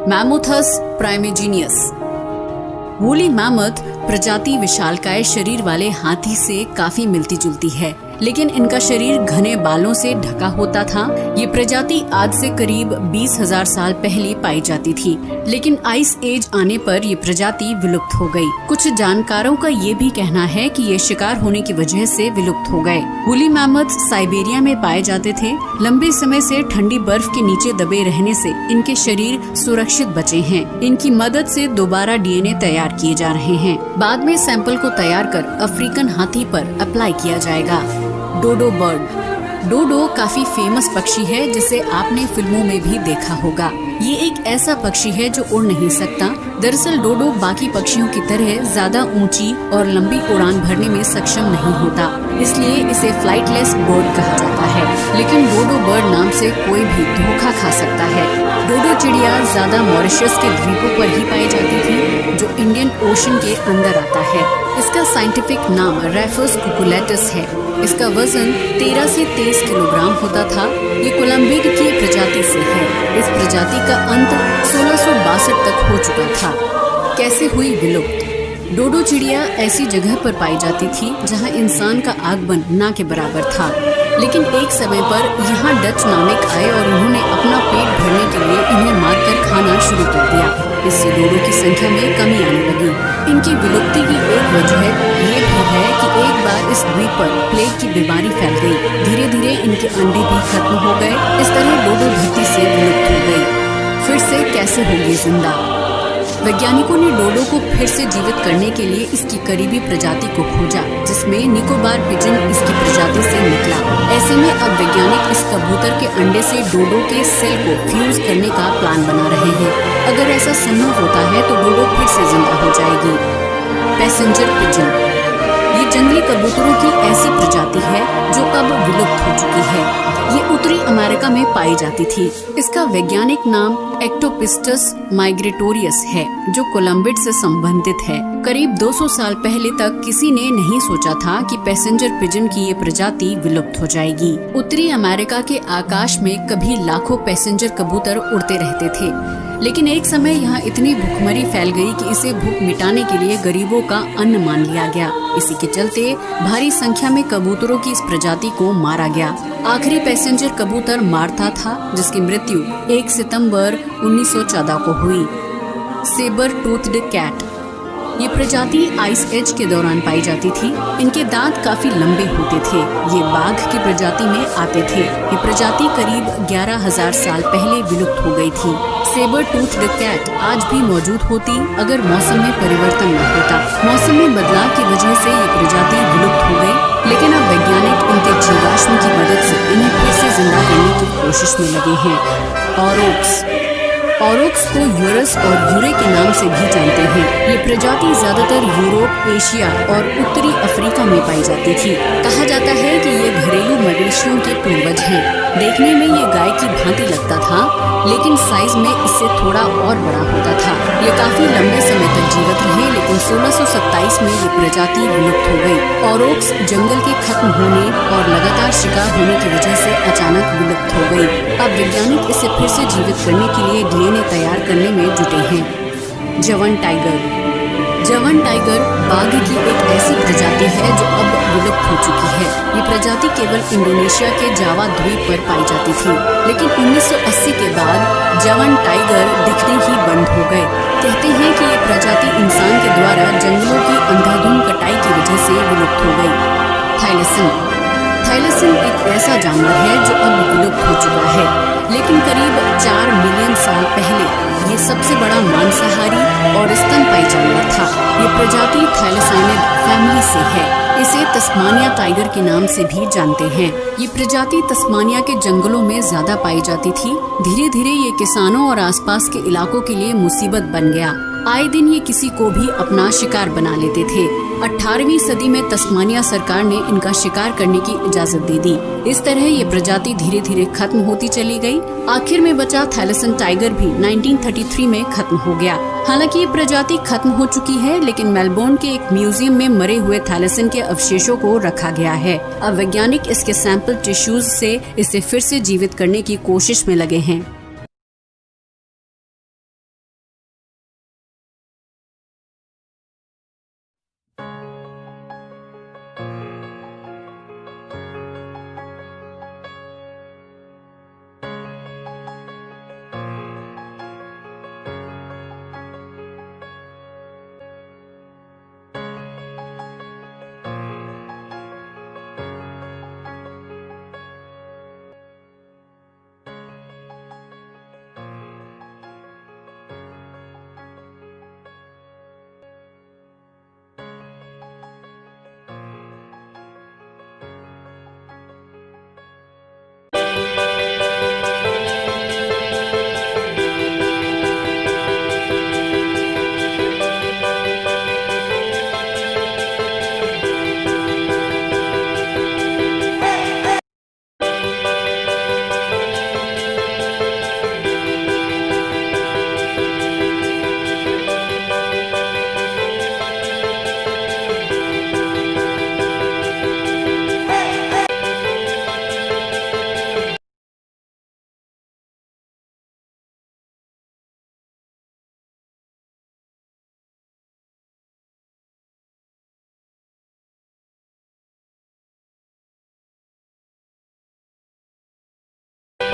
मैमोथस प्राइमेजिनियस। Woolly mammoth प्रजाति विशालकाय शरीर वाले हाथी से काफी मिलती जुलती है, लेकिन इनका शरीर घने बालों से ढका होता था। ये प्रजाति आज से करीब 20,000 साल पहले पाई जाती थी, लेकिन आइस एज आने पर ये प्रजाति विलुप्त हो गई। कुछ जानकारों का ये भी कहना है कि ये शिकार होने की वजह से विलुप्त हो गए। वूली मैमथ साइबेरिया में पाए जाते थे। लंबे समय से ठंडी बर्फ के नीचे दबे रहने से इनके शरीर सुरक्षित बचे हैं। इनकी मदद से दोबारा डीएनए तैयार किए जा रहे हैं। बाद में सैंपल को तैयार कर अफ्रीकन हाथी पर अप्लाई किया जाएगा। डोडो बर्ड। डोडो काफी फेमस पक्षी है जिसे आपने फिल्मों में भी देखा होगा। ये एक ऐसा पक्षी है जो उड़ नहीं सकता। दरअसल डोडो बाकी पक्षियों की तरह ज्यादा ऊंची और लंबी उड़ान भरने में सक्षम नहीं होता, इसलिए इसे फ्लाइटलेस बर्ड कहा जाता है। लेकिन डोडो बर्ड नाम से कोई भी धोखा खा सकता है। डोडो चिड़िया ज्यादा मॉरिशस के द्वीपों पर ही पाई जाती थी, जो इंडियन ओशन के अंदर आता है। इसका साइंटिफिक नाम रेफस कुकुलेटस है। इसका वजन 13 से 23 किलोग्राम होता था। ये कोलंबिड की प्रजाति से है। इस प्रजाति का अंत 1662 तक हो चुका था। कैसे हुई विलुप्त? डोडो चिड़िया ऐसी जगह पर पाई जाती थी जहां इंसान का आगमन ना के बराबर था, लेकिन एक समय पर यहाँ डच नाविक आए और उन्होंने अपना पेट भरने के लिए इन्हें मारकर खाना शुरू कर दिया। इससे डोडो की संख्या में कमी आने लगी। इनकी विलुप्ति की एक वजह ये भी है कि एक बार इस द्वीप पर प्लेग की बीमारी फैल गई। धीरे धीरे इनके अंडे भी खत्म हो गए। इस तरह डोडो धरती से विलुप्त हो गई। फिर से कैसे होगी जिंदा? वैज्ञानिकों ने डोडो को फिर से जीवित करने के लिए इसकी करीबी प्रजाति को खोजा, जिसमें निकोबार पिजन इसकी प्रजाति से निकला। ऐसे में अब वैज्ञानिक इस कबूतर के अंडे से डोडो के सेल को फ्यूज करने का प्लान बना रहे हैं। अगर ऐसा संभव होता है तो डोडो फिर से जिंदा हो जाएगी। Passenger pigeon. ये जंगली कबूतरों की ऐसी प्रजाति है जो अब विलुप्त हो चुकी है। ये उत्तरी अमेरिका में पाई जाती थी। इसका वैज्ञानिक नाम एक्टोपिस्टस माइग्रेटोरियस है, जो कोलंबिड से संबंधित है। करीब 200 साल पहले तक किसी ने नहीं सोचा था कि पैसेंजर पिजन की ये प्रजाति विलुप्त हो जाएगी। उत्तरी अमेरिका के आकाश में कभी लाखों पैसेंजर कबूतर उड़ते रहते थे, लेकिन एक समय यहाँ इतनी भूखमरी फैल गई कि इसे भूख मिटाने के लिए गरीबों का अन्न मान लिया गया। इसी के चलते भारी संख्या में कबूतरों की इस प्रजाति को मारा गया। आखिरी पैसेंजर कबूतर मार्था था, जिसकी मृत्यु 1 सितंबर 1914 को हुई। Sabre toothed cat. ये प्रजाति आइस एज के दौरान पाई जाती थी। इनके दांत काफी लंबे होते थे। ये बाघ की प्रजाति में आते थे। ये प्रजाति करीब 11,000 साल पहले विलुप्त हो गई थी। सेबर टूथड कैट आज भी मौजूद होती अगर मौसम में परिवर्तन न होता। मौसम में बदलाव की वजह से ये प्रजाति विलुप्त हो गई, लेकिन अब वैज्ञानिक इनके जीवाश्म की मदद से इन्हें फिर से जिंदा करने की कोशिश में लगे हैं। ऑरोक्स। ऑरोक्स को यूरस और यूरे के नाम से भी जानते हैं। ये प्रजाति ज्यादातर यूरोप, एशिया और उत्तरी अफ्रीका में पाई जाती थी। कहा जाता है कि ये घरेलू मवेशियों के पूर्वज हैं। देखने में ये गाय की भांति लगता था, लेकिन साइज में इससे थोड़ा और बड़ा होता था। ये काफी लंबे समय तक जीवित रहे, लेकिन 1627 में ये प्रजाति विलुप्त हो गई। ऑरोक्स जंगल के खत्म होने और लगातार शिकार होने की वजह से अचानक विलुप्त हो गई। अब वैज्ञानिक इसे फिर से जीवित करने के लिए डीएनए तैयार करने में जुटे हैं। जवन टाइगर। जवन टाइगर बाघ की एक ऐसी प्रजाति है जो अब विलुप्त हो चुकी है। ये प्रजाति केवल इंडोनेशिया के जावा द्वीप पर पाई जाती थी, लेकिन 1980 के बाद जवन टाइगर दिखने ही बंद हो गए। कहते हैं कि ये प्रजाति इंसान के द्वारा जंगलों की अंधाधुंध कटाई की वजह से विलुप्त हो गई। थाईलैसिन। थाईलैसिन एक ऐसा जानवर है जो अब विलुप्त हो चुका है, लेकिन करीब 4 मिलियन साल पहले ये सबसे बड़ा मांसाहारी और स्तनपायी जानवर था। ये प्रजाति थैलेसाइनिड फैमिली से है। इसे तस्मानिया टाइगर के नाम से भी जानते हैं। ये प्रजाति तस्मानिया के जंगलों में ज्यादा पाई जाती थी। धीरे धीरे ये किसानों और आसपास के इलाकों के लिए मुसीबत बन गया। आए दिन ये किसी को भी अपना शिकार बना लेते थे। 18वीं सदी में तस्मानिया सरकार ने इनका शिकार करने की इजाजत दे दी। इस तरह ये प्रजाति धीरे धीरे खत्म होती चली गई। आखिर में बचा थैलेसन टाइगर भी 1933 में खत्म हो गया। हालांकि ये प्रजाति खत्म हो चुकी है, लेकिन मेलबोर्न के एक म्यूजियम में मरे हुए थैलेसन के अवशेषों को रखा गया है। अब वैज्ञानिक इसके सैंपल टिश्यूज से इसे फिर से जीवित करने की कोशिश में लगे हैं।